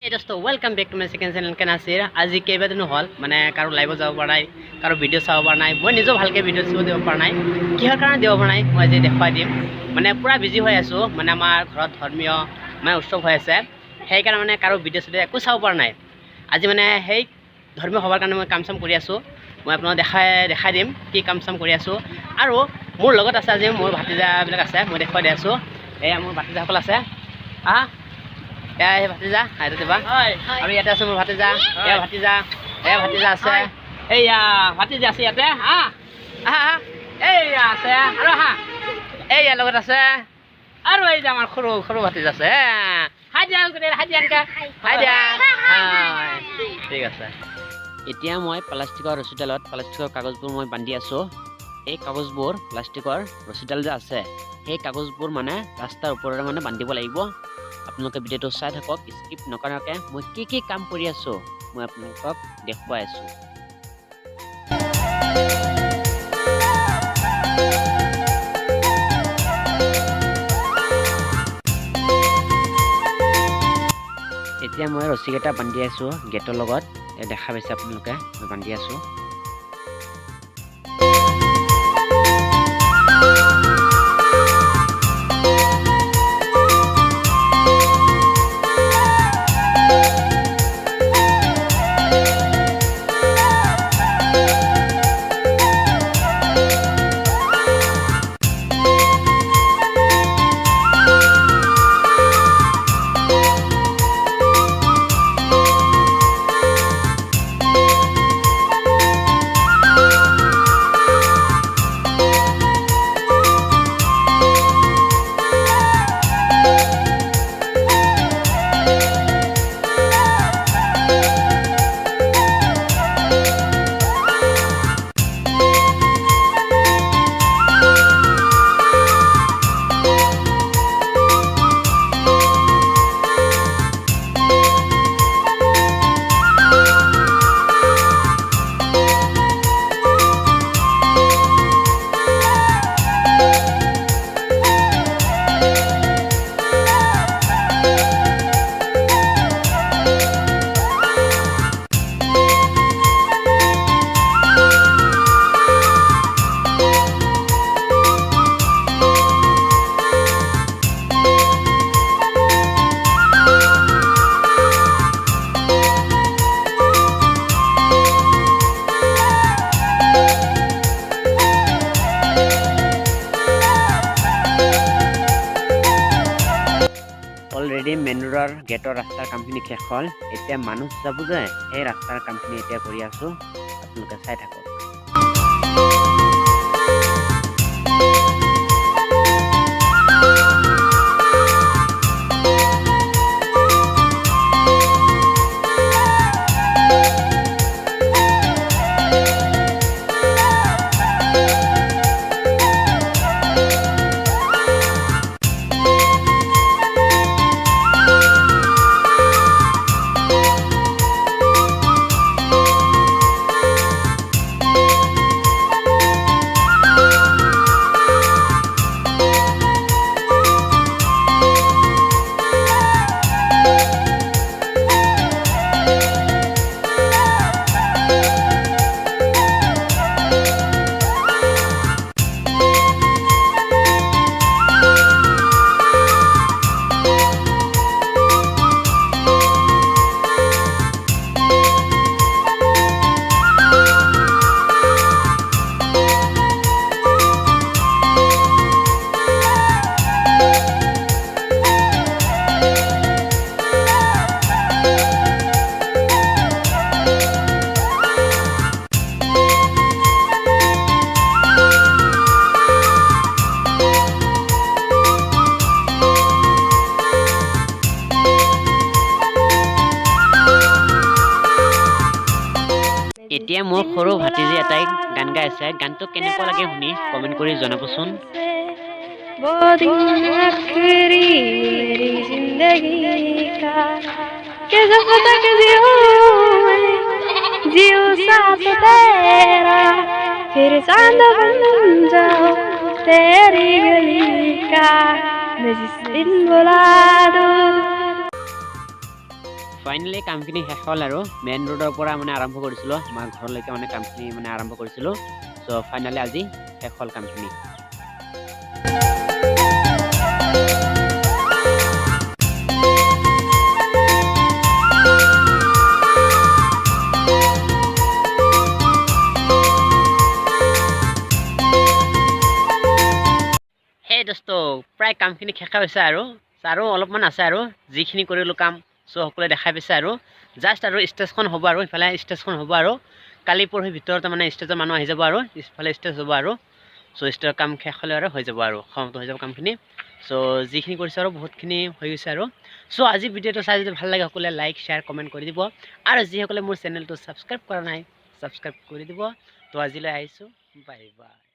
Hey dosto, welcome back to my second channel Kanasir. আজি কেইবাদিনো হল মানে কাৰো লাইভ যাব পৰা নাই, কাৰো ভিডিও চাব পৰা নাই। মই নিজে ভালকে ভিডিও চাব দিব পৰা নাই। কিহৰ কাৰণে দিব পৰা নাই মই আজি দেখাই দিম। মানে পুৰা বিজি হৈ আছো, মানে আমাৰ ঘৰত ধৰ্মীয় মানে উৎসৱ হৈ আছে। সেই কাৰণে মানে কাৰো ভিডিও চাব একো চাব পৰা নাই। আজি মানে সেই ধৰ্মীয় সভাৰ কাৰণে মই কাম চাম কৰি আছো। মই আপোনাক দেখাই দিম কি কাম চাম কৰি আছো। আৰু মোৰ লগত আছে আজি মোৰ ভাতিজাবিলাক আছে, মই দেখাই দি আছো। এয়া মোৰ ভাতিজাসকল আছে। এই ভাতিজা আইতা দিবা আৰু ইয়াতে আছে মোৰ ভাতিজা, এয়া ভাতিজা আছে, এইয়া ভাতিজা আছে ইয়াতে এইয়া আছে আৰু এইয়া লগত আছে আৰু এই যে আমাৰ সৰু সৰু ভাতিজা আছে। ঠিক আছে। এতিয়া মই প্লাষ্টিকৰ ৰছীডালত প্লাষ্টিকৰ কাগজবোৰ মই বান্ধি আছো। এই কাগজবোৰ প্লাষ্টিকৰ ৰছীডাল যে আছে সেই কাগজবোৰ মানে ৰাস্তাৰ ওপৰেৰে মানে বান্ধিব লাগিব। আপোনালোকে ভিডিঅ'টো চাই থাকক, স্কিপ নকৰাকৈ মই কি কাম কৰি আছো মই আপোনালোকক দেখুৱাই আছো। এতিয়া মই ৰছীকেইটা বান্ধি আছো গেটৰ লগত, দেখা পাইছে আপোনালোকে মই বান্ধি আছো। অলৰেডি মেইন ৰোডৰ গেটৰ ৰাস্তাৰ কামখিনি শেষ হ'ল। এতিয়া মানুহ যাব যে সেই ৰাস্তাৰ কামখিনি এতিয়া কৰি আছো, আপোনালোকে চাই থাকক। এতিয়া মোৰ সৰু ভাতিজি এটাই গান গাই আছে, গানটো কেনেকুৱা লাগে শুনি কমেণ্ট কৰি জনাবচোন। ফাইনেলি কামখিনি শেষ হ'ল আৰু মেইন ৰোডৰ পৰা মানে আৰম্ভ কৰিছিলোঁ আমাৰ ঘৰলৈকে মানে কামখিনি মানে আৰম্ভ কৰিছিলোঁ চ' ফাইনেলি আজি শেষ হ'ল কামখিনি সেই দোস্ত প্ৰায় কামখিনি শেষ হৈছে আৰু অলপমান আছে আৰু যিখিনি কৰিলোঁ কাম চ' সকলোৱে দেখাই পাইছে আৰু জাষ্ট আৰু ষ্টেজখন হ'ব আৰু ইফালে ষ্টেজখন হ'ব আৰু কালি পৰহিৰ ভিতৰত মানে ষ্টেজৰ মানুহ আহি যাব আৰু ইফালে ষ্টেজ হ'ব আৰু চ' ষ্টেজৰ কাম শেষ হ'লে আৰু হৈ যাব আৰু সমাপ্ত হৈ যাব কামখিনি চ' যিখিনি কৰিছোঁ আৰু বহুতখিনি হৈ গৈছে আৰু চ' আজি ভিডিঅ'টো চাই যদি ভাল লাগে সকলোৱে লাইক শ্বেয়াৰ কমেণ্ট কৰি দিব আৰু যিসকলে মোৰ চেনেলটো ছাবস্ক্ৰাইব কৰা নাই ছাবস্ক্ৰাইব কৰি দিব ত' আজিলৈ আহিছোঁ বাই বাই